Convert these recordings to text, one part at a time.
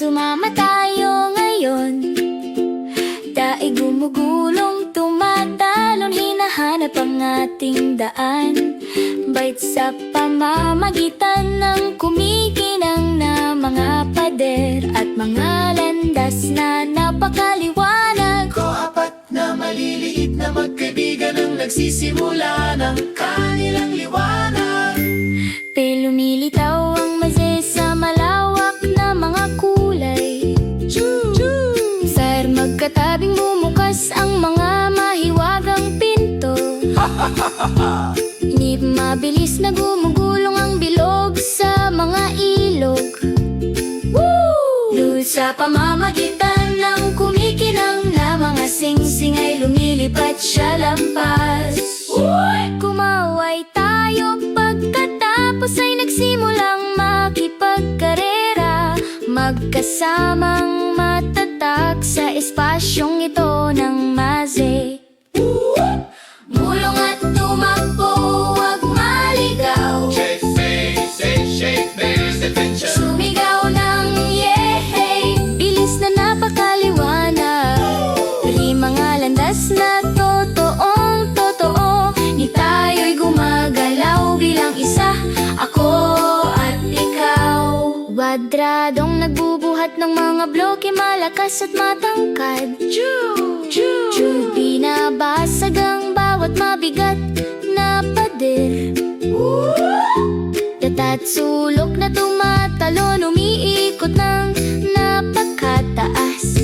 sumama tayo ngayon. Daig gumugulong, tumatalon, hinahanap ang ating daan. Bait sa pamamagitan ng kumikinang na mga pader at mga landas na napakaliwanag. Apat na maliliit na magkaibigan ang nagsisimula ng kanilang liwanag. Lumilitaw ang maze sa malawak na mga kulay. Sir, magkatabing bumukas ang mga mahiwagang pinto. Ni mabilis na gumugulong ang bilog sa mga ilog. Doon sa pamamagitan ng kumikinang na mga singsing ay lumilipat siya lampas. Kumaway tayo pagkatapos ay nagsimulang makipagkarera, magkasamang matatag sa espasyong ito ng maze. Mulong at tumakbo, huwag maligaw. Shake, shake, shake, there's adventure. Sumigaw ng yehey, bilis na napakaliwanag. Mga landas na totoong totoo, ni tayo'y gumagalaw bilang isa, ako at ikaw. Wadradong nagbubuhat ng mga bloke, malakas at matangkad. Binabasag ang bawat mabigat na pader. Datat sulok na tumatalon, umiikot ng napakataas.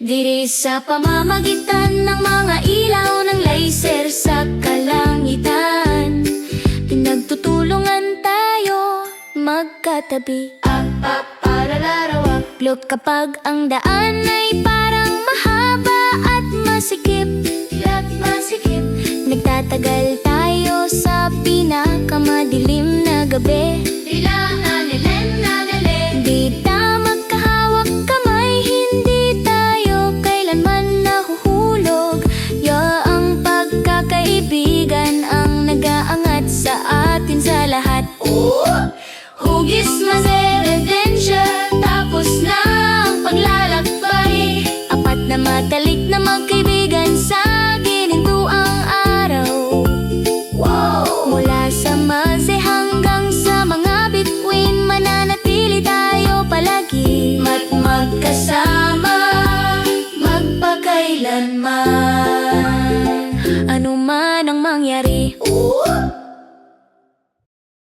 Diri sa pamamagitan ng mga ilaw ng laser sa kalangitan, pinagtutulungan tayo magkatabi. Paralarawak, kapag ang daan ay parang mahaba at masikip, nagtatagal tayo sa pinakamadilim na gabi. Di ta magkahawak kamay, hindi tayo kailanman nahuhulog. Ang pagkakaibigan ang nag-aangat sa atin sa lahat. Hugis adventure, tapos na ang paglalakbay. Apat na matalik na magkaibigan sa ginintuang araw. Mula sa maze hanggang sa mga bituin, mananatili tayo palagi magkasama, magpakailanman. Ano man ang mangyari,